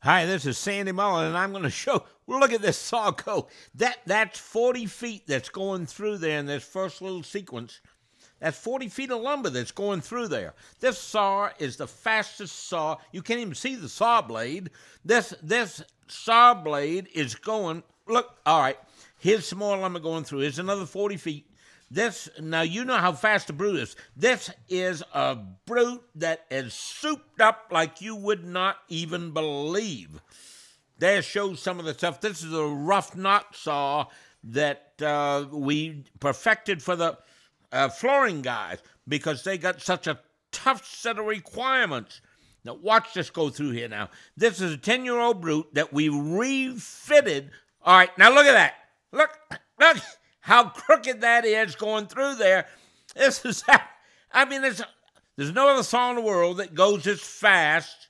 Hi, this is Sandy Mullin, and I'm going to show. Well, look at this saw go. That's 40 feet that's going through there in this first little sequence. That's 40 feet of lumber that's going through there. This saw is the fastest saw. You can't even see the saw blade. This saw blade is going. Look, all right. Here's some more lumber going through. Here's another 40 feet. Now you know how fast a brute is. This is a brute that is souped up like you would not even believe. There shows some of the stuff. This is a rough knot saw that we perfected for the flooring guys because they got such a tough set of requirements. Now watch this go through here now. This is a 10-year-old brute that we refitted. All right, now look at that. Look. How crooked that is going through there. There's no other saw in the world that goes this fast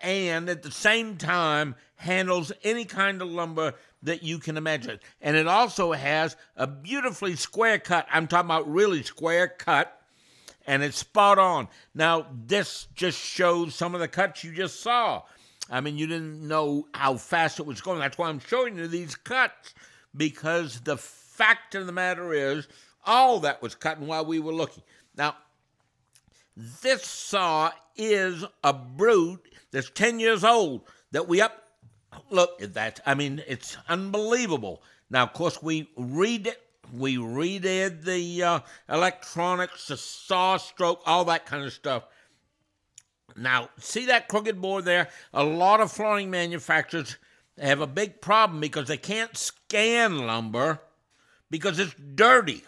and at the same time handles any kind of lumber that you can imagine. And it also has a beautifully square cut. I'm talking about really square cut, and it's spot on. Now, this just shows some of the cuts you just saw. I mean, you didn't know how fast it was going. That's why I'm showing you these cuts, because the fact of the matter is, all that was cutting while we were looking. Now, this saw is a brute that's 10 years old that look at that. I mean, it's unbelievable. Now, of course, we redid the electronics, the saw stroke, all that kind of stuff. Now, see that crooked board there? A lot of flooring manufacturers have a big problem because they can't scan lumber because it's dirty.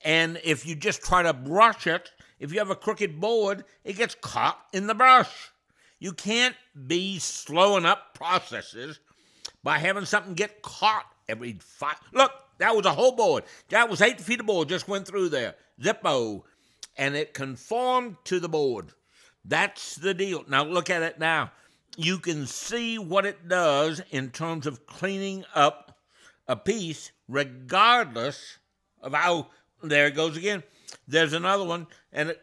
And if you just try to brush it, if you have a crooked board, it gets caught in the brush. You can't be slowing up processes by having something get caught every 5. Look, that was a whole board. That was 8 feet of board just went through there. Zippo. And it conformed to the board. That's the deal. Now look at it now. You can see what it does in terms of cleaning up a piece, regardless of how. There it goes again. There's another one, and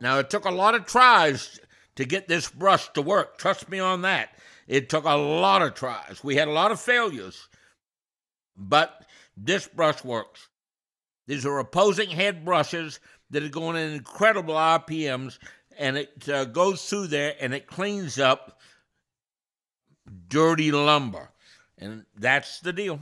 now it took a lot of tries to get this brush to work. Trust me on that. It took a lot of tries. We had a lot of failures, but this brush works. These are opposing head brushes that are going at incredible RPMs, and it goes through there, and it cleans up dirty lumber. And that's the deal.